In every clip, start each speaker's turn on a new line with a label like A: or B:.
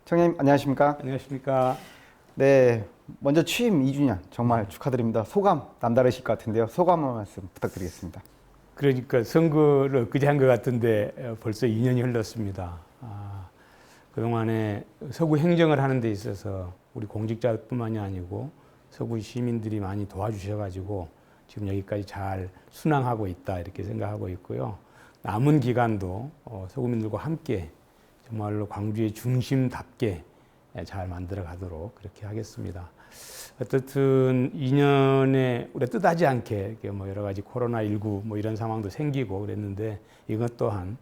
A: 청장님 안녕하십니까?
B: 안녕하십니까.
A: 네, 먼저 취임 2주년 정말 축하드립니다. 소감 남다르실 것 같은데요. 소감 한 말씀 부탁드리겠습니다.
B: 그러니까 선거를 엊그제 한 것 같은데 벌써 2년이 흘렀습니다. 그동안에 서구 행정을 하는 데 있어서 우리 공직자뿐만이 아니고 서구 시민들이 많이 도와주셔가지고 지금 여기까지 잘 순항하고 있다 이렇게 생각하고 있고요. 남은 기간도 서구민들과 함께 정말로 광주의 중심답게 잘 만들어 가도록 그렇게 하겠습니다. 어떻든 2년에 우리가 뜻하지 않게 뭐 여러 가지 코로나19 뭐 이런 상황도 생기고 그랬는데 이것 또한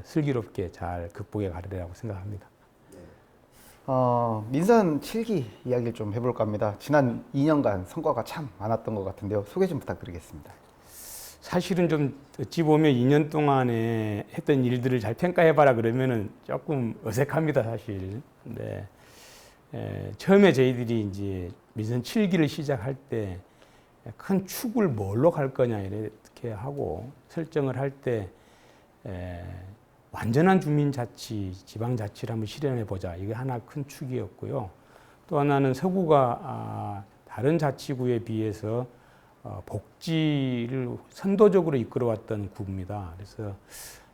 B: 슬기롭게 잘 극복해 가리라고 생각합니다.
A: 민선 7기 이야기를 좀 해볼까 합니다. 지난 2년간 성과가 참 많았던 것 같은데요. 소개 좀 부탁드리겠습니다.
B: 사실은 좀 어찌 보면 2년 동안에 했던 일들을 잘 평가해봐라 그러면은 조금 어색합니다, 사실. 근데 처음에 저희들이 이제 민선 7기를 시작할 때 큰 축을 뭘로 갈 거냐 이렇게 하고 설정을 할 때 완전한 주민자치, 지방자치를 한번 실현해 보자. 이게 하나 큰 축이었고요. 또 하나는 서구가 다른 자치구에 비해서 복지를 선도적으로 이끌어왔던 구입니다. 그래서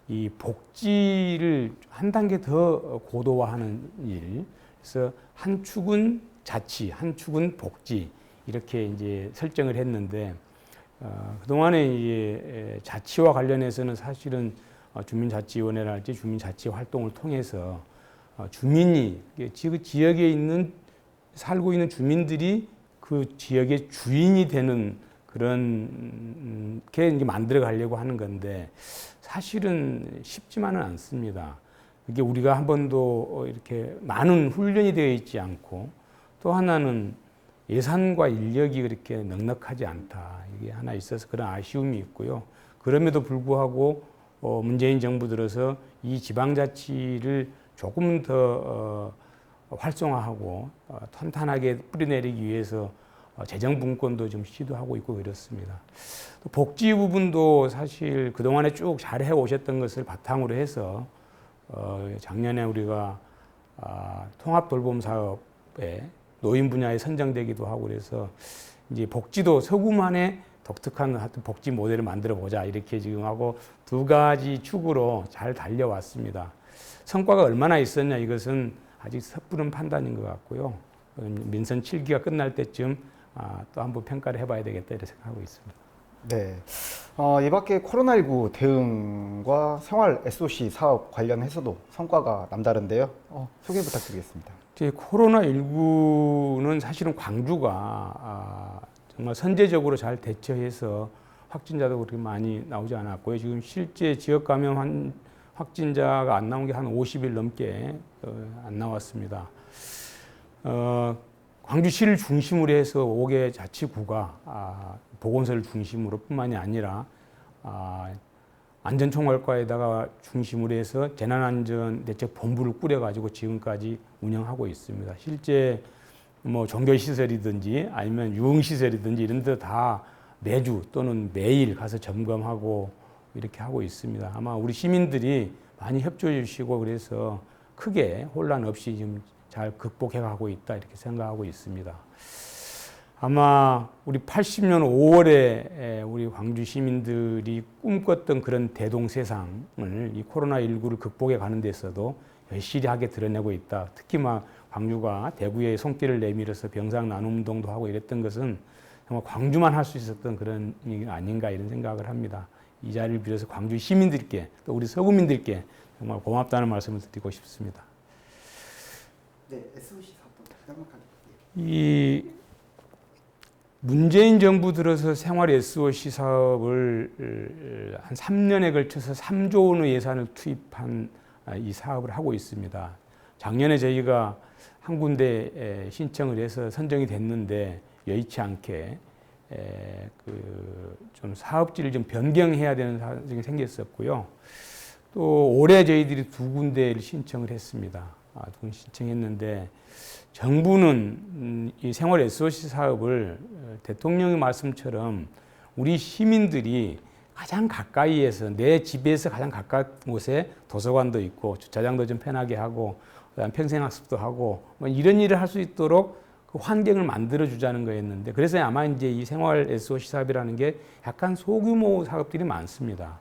B: 이 복지를 한 단계 더 고도화하는 일. 그래서 한 축은 자치, 한 축은 복지 이렇게 이제 설정을 했는데 그동안에 이제 자치와 관련해서는 사실은 주민자치위원회랄지 주민자치 활동을 통해서 주민이 그 지역에 있는 살고 있는 주민들이 그 지역의 주인이 되는 그런 게 이제 만들어 가려고 하는 건데 사실은 쉽지만은 않습니다. 이게 우리가 한 번도 이렇게 많은 훈련이 되어 있지 않고 또 하나는 예산과 인력이 그렇게 넉넉하지 않다. 이게 하나 있어서 그런 아쉬움이 있고요. 그럼에도 불구하고 문재인 정부 들어서 이 지방자치를 조금 더 활성화하고 탄탄하게 뿌리내리기 위해서 재정 분권도 좀 시도하고 있고 이렇습니다. 또 복지 부분도 사실 그동안에 쭉 잘 해오셨던 것을 바탕으로 해서 작년에 우리가 통합 돌봄 사업에 노인 분야에 선정되기도 하고 그래서 이제 복지도 서구만의 독특한 하여튼 복지 모델을 만들어 보자 이렇게 지금 하고 두 가지 축으로 잘 달려왔습니다. 성과가 얼마나 있었냐 이것은 아직 섣부른 판단인 것 같고요. 민선 7기가 끝날 때쯤 또 한번 평가를 해봐야 되겠다 이렇게 생각하고 있습니다.
A: 네. 이 밖에 코로나19 대응과 생활 SOC 사업 관련해서도 성과가 남다른데요. 소개 부탁드리겠습니다.
B: 코로나19는 사실은 광주가 정말 선제적으로 잘 대처해서 확진자도 그렇게 많이 나오지 않았고요. 지금 실제 지역 감염 확진자가 안 나온 게 한 50일 넘게 안 나왔습니다. 광주시를 중심으로 해서 5개 자치구가 보건소를 중심으로 뿐만이 아니라 안전총괄과에다가 중심으로 해서 재난안전대책본부를 꾸려가지고 지금까지 운영하고 있습니다. 실제 뭐 종교시설이든지 아니면 유흥시설이든지 이런 데 다 매주 또는 매일 가서 점검하고 이렇게 하고 있습니다. 아마 우리 시민들이 많이 협조해 주시고 그래서 크게 혼란 없이 지금 잘 극복해 가고 있다 이렇게 생각하고 있습니다. 아마 우리 80년 5월에 우리 광주 시민들이 꿈꿨던 그런 대동세상을 이 코로나19를 극복해 가는 데서도 여실하게 드러내고 있다. 특히 막 광주가 대구에 손길을 내밀어서 병상 나눔 운동도 하고 이랬던 것은 정말 광주만 할 수 있었던 그런 일이 아닌가 이런 생각을 합니다. 이 자리를 빌어서 광주 시민들께 또 우리 서구민들께 정말 고맙다는 말씀을 드리고 싶습니다.
A: 네, SOC 사업도 짤막하게.
B: 이 문재인 정부 들어서 생활 SOC 사업을 한 3년에 걸쳐서 3조 원의 예산을 투입한 이 사업을 하고 있습니다. 작년에 저희가 한 군데 신청을 해서 선정이 됐는데 여의치 않게 좀 사업지를 좀 변경해야 되는 사정이 생겼었고요. 또 올해 저희들이 두 군데를 신청을 했습니다. 두 군데 신청했는데 정부는 이 생활 SOC 사업을 대통령의 말씀처럼 우리 시민들이 가장 가까이에서 내 집에서 가장 가까운 곳에 도서관도 있고 주차장도 좀 편하게 하고 그다음 평생학습도 하고 뭐 이런 일을 할 수 있도록 그 환경을 만들어 주자는 거였는데, 그래서 아마 이제 이 생활 SOC 사업이라는 게 약간 소규모 사업들이 많습니다.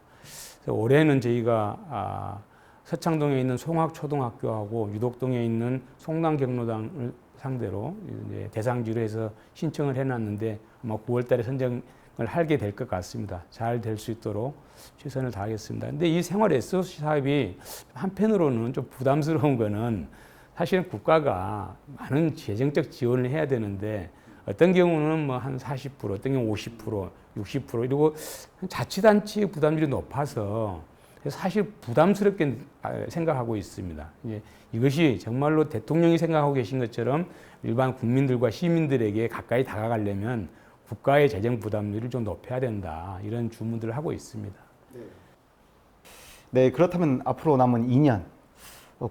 B: 그래서 올해는 저희가 서창동에 있는 송학초등학교하고 유독동에 있는 송남경로당을 상대로 이제 대상지로 해서 신청을 해놨는데 아마 9월달에 선정을 하게 될 것 같습니다. 잘 될 수 있도록 최선을 다하겠습니다. 근데 이 생활 SOC 사업이 한편으로는 좀 부담스러운 거는 사실은 국가가 많은 재정적 지원을 해야 되는데 어떤 경우는 뭐 한 40%, 어떤 경우 50%, 60% 이러고 자치단체의 부담률이 높아서 사실 부담스럽게 생각하고 있습니다. 이것이 정말로 대통령이 생각하고 계신 것처럼 일반 국민들과 시민들에게 가까이 다가가려면 국가의 재정 부담률을 좀 높여야 된다. 이런 주문들을 하고 있습니다.
A: 네, 그렇다면 앞으로 남은 2년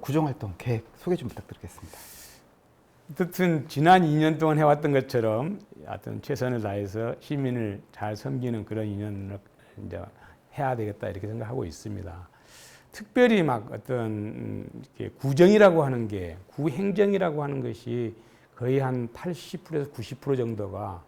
A: 구정활동 계획 소개 좀 부탁드리겠습니다.
B: 어쨌든 지난 2년 동안 해왔던 것처럼 하여튼 최선을 다해서 시민을 잘 섬기는 그런 2년을 이제 해야 되겠다 이렇게 생각하고 있습니다. 특별히 막 어떤 구정이라고 하는 게, 구행정이라고 하는 것이 거의 한 80%에서 90% 정도가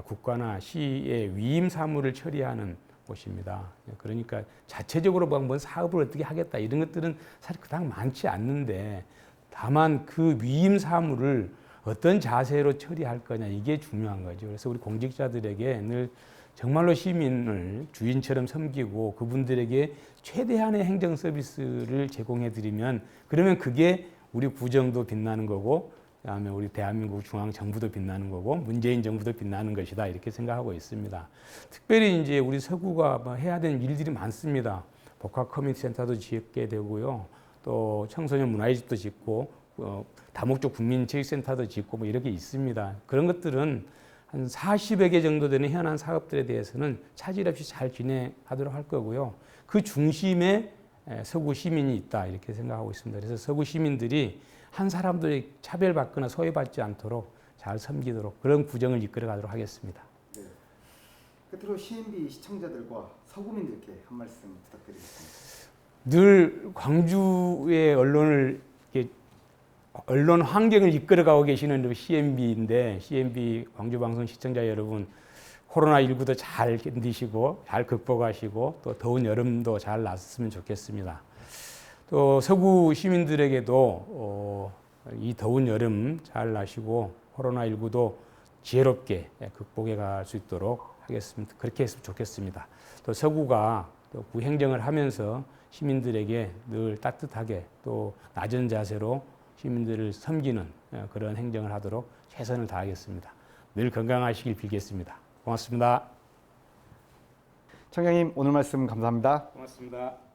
B: 국가나 시의 위임 사무를 처리하는 곳입니다. 그러니까 자체적으로 뭔 사업을 어떻게 하겠다 이런 것들은 사실 그닥 많지 않는데, 다만 그 위임 사무를 어떤 자세로 처리할 거냐 이게 중요한 거죠. 그래서 우리 공직자들에게 늘 정말로 시민을 주인처럼 섬기고 그분들에게 최대한의 행정 서비스를 제공해 드리면, 그러면 그게 우리 구정도 빛나는 거고, 그다음에 우리 대한민국 중앙 정부도 빛나는 거고, 문재인 정부도 빛나는 것이다 이렇게 생각하고 있습니다. 특별히 이제 우리 서구가 뭐 해야 되는 일들이 많습니다. 복합 커뮤니티 센터도 짓게 되고요, 또 청소년 문화의집도 짓고, 다목적 국민체육센터도 짓고 뭐 이렇게 있습니다. 그런 것들은 한 40여 개 정도 되는 현안 사업들에 대해서는 차질 없이 잘 진행하도록 할 거고요. 그 중심에 서구 시민이 있다 이렇게 생각하고 있습니다. 그래서 서구 시민들이 한 사람들이 차별받거나 소외받지 않도록 잘 섬기도록 그런 구정을 이끌어 가도록 하겠습니다.
A: 네. 끝으로 CNB 시청자들과 서구민들께 한 말씀 부탁드리겠습니다.
B: 늘 광주의 언론 환경을 이끌어가고 계시는 CNB인데, CNB 광주방송 시청자 여러분, 코로나19도 잘 견디시고 잘 극복하시고 또 더운 여름도 잘 났으면 좋겠습니다. 또 서구 시민들에게도 이 더운 여름 잘 나시고 코로나19도 지혜롭게 극복해 갈 수 있도록 하겠습니다. 그렇게 했으면 좋겠습니다. 또 서구가 또 구행정을 하면서 시민들에게 늘 따뜻하게 또 낮은 자세로 시민들을 섬기는 그런 행정을 하도록 최선을 다하겠습니다. 늘 건강하시길 빌겠습니다. 고맙습니다.
A: 청장님 오늘 말씀 감사합니다.
B: 고맙습니다.